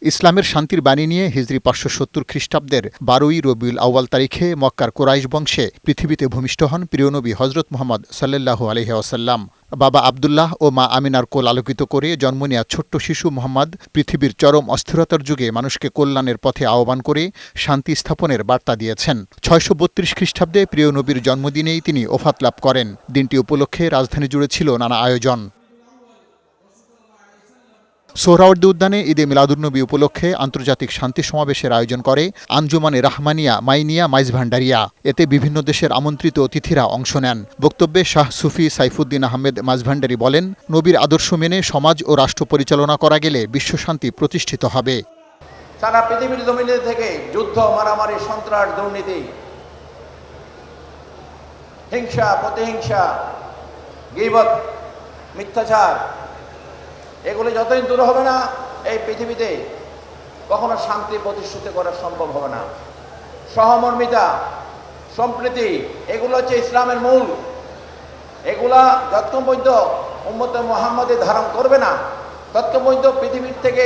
ইসলামের শান্তির বাণী নিয়ে হিজরি ৫৭০ খ্রিস্টাব্দের ১২ই রবিউল আউয়াল তারিখে মক্কার কুরাইশ বংশে পৃথিবীতে ভূমিষ্ঠ হন প্রিয় নবী হজরত মুহাম্মদ সাল্লাল্লাহু আলাইহি ওয়াসাল্লাম। বাবা আবদুল্লাহ ও মা আমিনার কোল আলোকিত করে জন্ম নেয়া ছোট্ট শিশু মুহাম্মদ পৃথিবীর চরম অস্থিরতার যুগে মানুষকে কল্যাণের পথে আহ্বান করে শান্তি স্থাপনের বার্তা দিয়েছেন। ৬৩২ খ্রিস্টাব্দে প্রিয় নবীর জন্মদিনেই তিনি ওফাত লাভ করেন। দিনটি উপলক্ষে রাজধানী জুড়ে ছিল নানা আয়োজন। সোহরাওয়ার্দী উদ্যানে ঈদে মিলাদুন্নবী উপলক্ষে আন্তর্জাতিক শান্তি সমাবেশের আয়োজন করে আঞ্জুমানে রাহমানিয়া মাইনিয়া মাইজভান্ডারিয়া। এতে বিভিন্ন দেশের আমন্ত্রিত অতিথিরা অংশ নেন। বক্তব্যে শাহ সুফি সাইফুদ্দিন আহমেদ মাইজভান্ডারি বলেন, নবীর আদর্শ মেনে সমাজ ও রাষ্ট্র পরিচালনা করা গেলে বিশ্বশান্তি প্রতিষ্ঠিত হবে। সারা পৃথিবীর জমিনে থেকে যুদ্ধ, মারামারি, সন্ত্রাস, দুর্নীতি, হিংসা, প্রতিহিংসা, গীবত, মিথ্যাচার, এগুলি যতদিন দূর হবে না এই পৃথিবীতে কখনো শান্তি প্রতিষ্ঠিত করা সম্ভব হবে না। সহমর্মিতা, সম্প্রীতি, এগুলো হচ্ছে ইসলামের মূল। এগুলা যতক্ষণ পর্যন্ত উম্মতে মুহাম্মদে ধারণ করবে না ততক্ষণ পর্যন্ত পৃথিবীর থেকে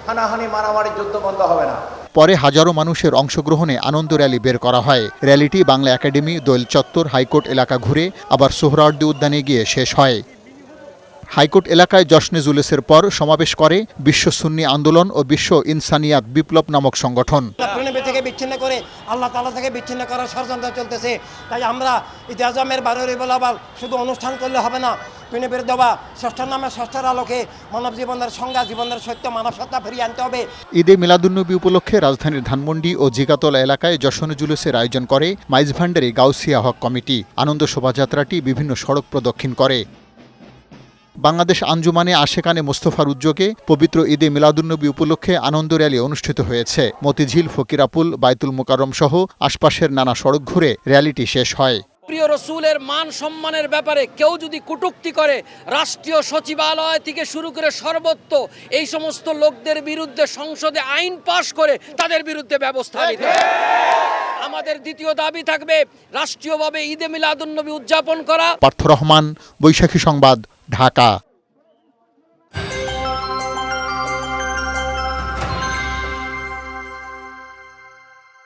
হানাহানি, মারামারি, যুদ্ধ বন্ধ হবে না। পরে হাজারো মানুষের অংশগ্রহণে আনন্দ র্যালি বের করা হয়। র্যালিটি বাংলা একাডেমি, দোয়েল চত্বর, হাইকোর্ট এলাকা ঘুরে আবার সোহরাওয়ার্দী উদ্যানে গিয়ে শেষ হয়। হাইকোর্ট এলাকায় জশ্নে জুলুসের পর সমাবেশ করে বিশ্ব সুন্নি আন্দোলন ও বিশ্ব ইনসানিয়াত বিপ্লব নামক সংগঠন। থেকে বিচ্ছিন্ন করে আল্লাহ তাআলা থেকে বিচ্ছিন্ন করার ষড়যন্ত্র চলতেছে। তাই আমরা ঈদে আজমের ১২ রবিউল আউয়াল শুধু অনুষ্ঠান করলে হবে না, পৃথিবীর দেওয়া ষষ্ঠর নামে ষষ্ঠের আলোকে মানব জীবনের সংজ্ঞা, জীবনের সত্য, মানব সত্তা ফিরিয়ে আনতে হবে। ঈদে মিলাদুন্নবী উপলক্ষে রাজধানীর ধানমন্ডি ও জিগাতলা এলাকায় জশ্নে জুলুসের আয়োজন করে মাইজভান্ডারি গাউসিয়া হক কমিটি। আনন্দ শোভাযাত্রাটি বিভিন্ন সড়ক প্রদক্ষিণ করে। বাংলাদেশ আঞ্জুমানে আশেকানে মোস্তফার উদ্যোগে পবিত্র ঈদে মিলাদুন্নবী উপলক্ষে আনন্দ র্যালি অনুষ্ঠিত হয়েছে। মতিঝিল, ফকিরাপুল, বাইতুল মোকাররম সহ আশপাশের নানা সড়ক ঘুরে র্যালিটি শেষ হয়। প্রিয় রসুলের মান সম্মানের ব্যাপারে কেউ যদি কটূক্তি করে, রাষ্ট্রীয় সচিবালয় থেকে শুরু করে সর্বত্র এই সমস্ত লোকদের বিরুদ্ধে সংসদে আইন পাশ করে তাদের বিরুদ্ধে ব্যবস্থা নিতে হবে। আমাদের দ্বিতীয় দাবি থাকবে রাষ্ট্রীয়ভাবে ঈদে মিলাদুন্নবী উদযাপন করা। পার্থ রহমান, বৈশাখী সংবাদ, ঢাকা।